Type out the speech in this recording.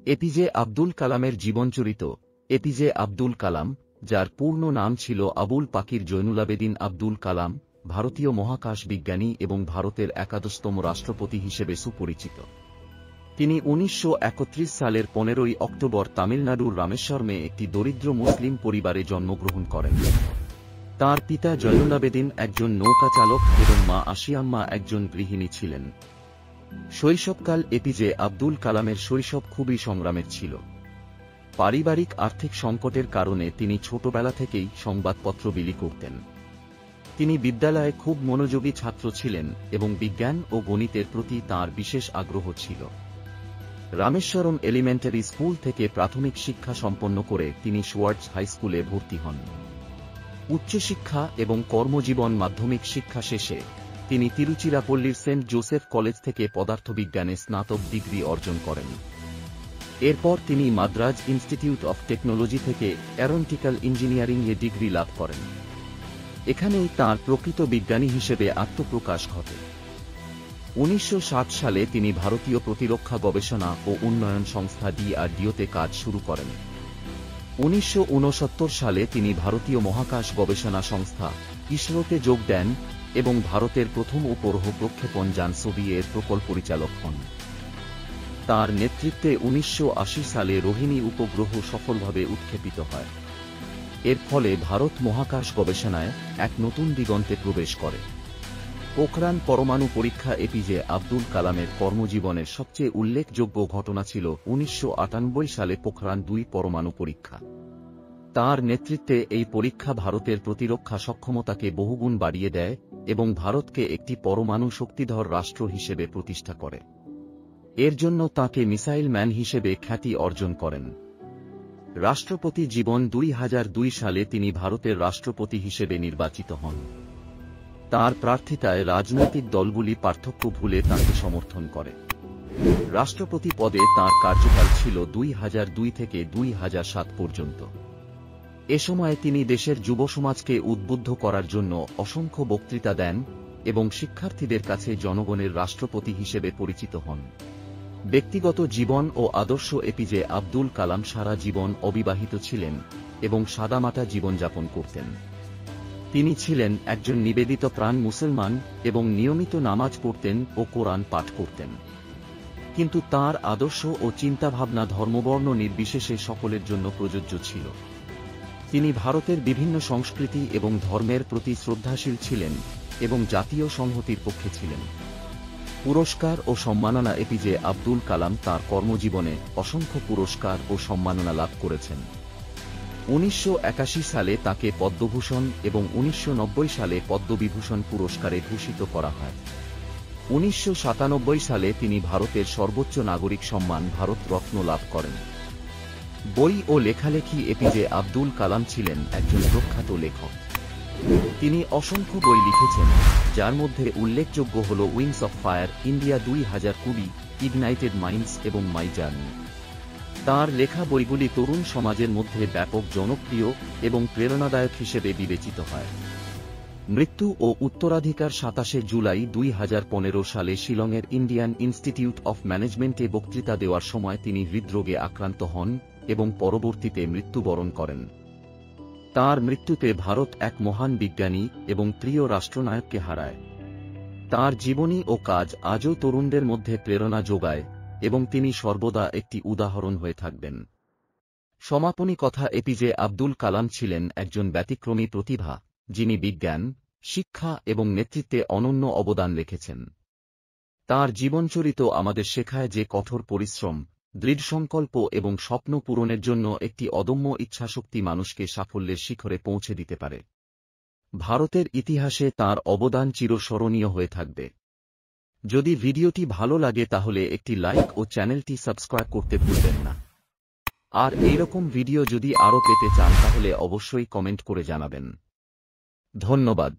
APJ Abdul কালামের জীবনচরিত। APJ Abdul Kalam, যার পূর্ণ নাম ছিল আবুল পাকির জৈনুলাবেদিন আব্দুল কালাম, ভারতীয় মহাকাশ বিজ্ঞানী এবং ভারতের একাদশতম রাষ্ট্রপতি হিসেবে সুপরিচিত। তিনি 1931 সালের 15 অক্টোবর তামিলনাড়ুর রামেশ্বরমে একটি দরিদ্র মুসলিম পরিবারে জন্মগ্রহণ করেন। তাঁর পিতা জৈনুলাবেদিন একজন নৌকা চালক এবং মা আশিয়াম্মা একজন গৃহিণী ছিলেন। শৈশবকাল এপিজে আব্দুল কালামের শৈশব খুবই সংগ্রামের ছিল। পারিবারিক আর্থিক সংকটের কারণে তিনি ছোটবেলা থেকেই সংবাদপত্র বিলি করতেন। তিনি বিদ্যালয়ে খুব মনোযোগী ছাত্র ছিলেন এবং বিজ্ঞান ও গণিতের প্রতি তাঁর বিশেষ আগ্রহ ছিল। রামেশ্বরম এলিমেন্টারি স্কুল থেকে প্রাথমিক শিক্ষা সম্পন্ন করে তিনি সোয়ার্টস হাই স্কুলে ভর্তি হন। উচ্চশিক্ষা এবং কর্মজীবন মাধ্যমিক শিক্ষা শেষে তিনি তিরুচিরাপল্লীর সেন্ট জোসেফ কলেজ থেকে পদার্থবিজ্ঞানে স্নাতক ডিগ্রি অর্জন করেন। এরপর তিনি মাদ্রাজ ইনস্টিটিউট অফ টেকনোলজি থেকে অ্যারোনটিক্যাল ইঞ্জিনিয়ারিংয়ে ডিগ্রি লাভ করেন। এখানেই তাঁর প্রকৃত বিজ্ঞানী হিসেবে আত্মপ্রকাশ ঘটে। 1960 সালে তিনি ভারতীয় প্রতিরক্ষা গবেষণা ও উন্নয়ন সংস্থা DRDOতে কাজ শুরু করেন। 1969 সালে তিনি ভারতীয় মহাকাশ গবেষণা সংস্থা ইসরোতে যোগ দেন এবং ভারতের প্রথম উপগ্রহ প্রক্ষেপণ যান সোভিয়েত প্রকল্প পরিচালক হন। তাঁর নেতৃত্বে 1980 সালে রোহিণী উপগ্রহ সফলভাবে উৎক্ষেপিত হয়। এর ফলে ভারত মহাকাশ গবেষণায় এক নতুন দিগন্তে প্রবেশ করে। পোখরান পরমাণু পরীক্ষা এপিজে আব্দুল কালামের কর্মজীবনের সবচেয়ে উল্লেখযোগ্য ঘটনা ছিল 1998 সালে পোখরান-2 পরমাণু পরীক্ষা। তাঁর নেতৃত্বে এই পরীক্ষা ভারতের প্রতিরক্ষা সক্ষমতাকে বহুগুণ বাড়িয়ে দেয় এবং ভারতকে একটি পরমাণু শক্তিধর রাষ্ট্র হিসেবে প্রতিষ্ঠা করে। এর জন্য তাঁকে মিসাইল ম্যান হিসেবে খ্যাতি অর্জন করেন। রাষ্ট্রপতি জীবন 2002 সালে তিনি ভারতের রাষ্ট্রপতি হিসেবে নির্বাচিত হন। তাঁর প্রার্থিতায় রাজনৈতিক দলগুলি পার্থক্য ভুলে তাঁকে সমর্থন করে। রাষ্ট্রপতি পদে তাঁর কার্যকাল ছিল 2002 থেকে 2007 পর্যন্ত। এ সময়ে তিনি দেশের যুব সমাজকে উদ্বুদ্ধ করার জন্য অসংখ্য বক্তৃতা দেন এবং শিক্ষার্থীদের কাছে জনগণের রাষ্ট্রপতি হিসেবে পরিচিত হন। ব্যক্তিগত জীবন ও আদর্শ এপিজে আব্দুল কালাম সারা জীবন অবিবাহিত ছিলেন এবং সাদামাটা জীবনযাপন করতেন। তিনি ছিলেন একজন নিবেদিত প্রাণ মুসলমান এবং নিয়মিত নামাজ পড়তেন ও কোরআন পাঠ করতেন। কিন্তু তাঁর আদর্শ ও চিন্তাভাবনা ধর্মবর্ণ নির্বিশেষে সকলের জন্য প্রযোজ্য ছিল। তিনি ভারতের বিভিন্ন সংস্কৃতি এবং ধর্মের প্রতি শ্রদ্ধাশীল ছিলেন এবং জাতীয় সংহতির পক্ষে ছিলেন। পুরস্কার ও সম্মাননা এপিজে আব্দুল কালাম তাঁর কর্মজীবনে অসংখ্য পুরস্কার ও সম্মাননা লাভ করেছেন। 1981 সালে তাঁকে পদ্মভূষণ এবং 1990 সালে পদ্মবিভূষণ পুরস্কারে ভূষিত করা হয়। 1997 সালে তিনি ভারতের সর্বোচ্চ নাগরিক সম্মান ভারত রত্ন লাভ করেন। বই ও লেখালেখি এপিজে আব্দুল কালাম ছিলেন একজন প্রখ্যাত লেখক। তিনি অসংখ্য বই লিখেছেন, যার মধ্যে উল্লেখযোগ্য হল wings of fire, India 2020, ignited minds এবং মাই জার্নি। তাঁর লেখা বইগুলি তরুণ সমাজের মধ্যে ব্যাপক জনপ্রিয় এবং প্রেরণাদায়ক হিসেবে বিবেচিত হয়। মৃত্যু ও উত্তরাধিকার 27 জুলাই 2015 সালে শিলংয়ের ইন্ডিয়ান ইনস্টিটিউট অফ ম্যানেজমেন্টে বক্তৃতা দেওয়ার সময় তিনি হৃদরোগে আক্রান্ত হন এবং পরবর্তীতে মৃত্যুবরণ করেন। তাঁর মৃত্যুতে ভারত এক মহান বিজ্ঞানী এবং প্রিয় রাষ্ট্রনায়ককে হারায়। তাঁর জীবনী ও কাজ আজও তরুণদের মধ্যে প্রেরণা যোগায় এবং তিনি সর্বদা একটি উদাহরণ হয়ে থাকবেন। সমাপনী কথা এপিজে আব্দুল কালাম ছিলেন একজন ব্যতিক্রমী প্রতিভা, যিনি বিজ্ঞান, শিক্ষা এবং নেতৃত্বে অনন্য অবদান রেখেছেন। তাঁর জীবনচরিত আমাদের শেখায় যে কঠোর পরিশ্রম, দৃঢ়সংকল্প এবং স্বপ্ন পূরণের জন্য একটি অদম্য ইচ্ছাশক্তি মানুষকে সাফল্যের শিখরে পৌঁছে দিতে পারে। ভারতের ইতিহাসে তাঁর অবদান চিরস্মরণীয় হয়ে থাকবে। যদি ভিডিওটি ভালো লাগে তাহলে একটি লাইক ও চ্যানেলটি সাবস্ক্রাইব করতে ভুলবেন না। আর এইরকম ভিডিও যদি আরও পেতে চান তাহলে অবশ্যই কমেন্ট করে জানাবেন। ধন্যবাদ।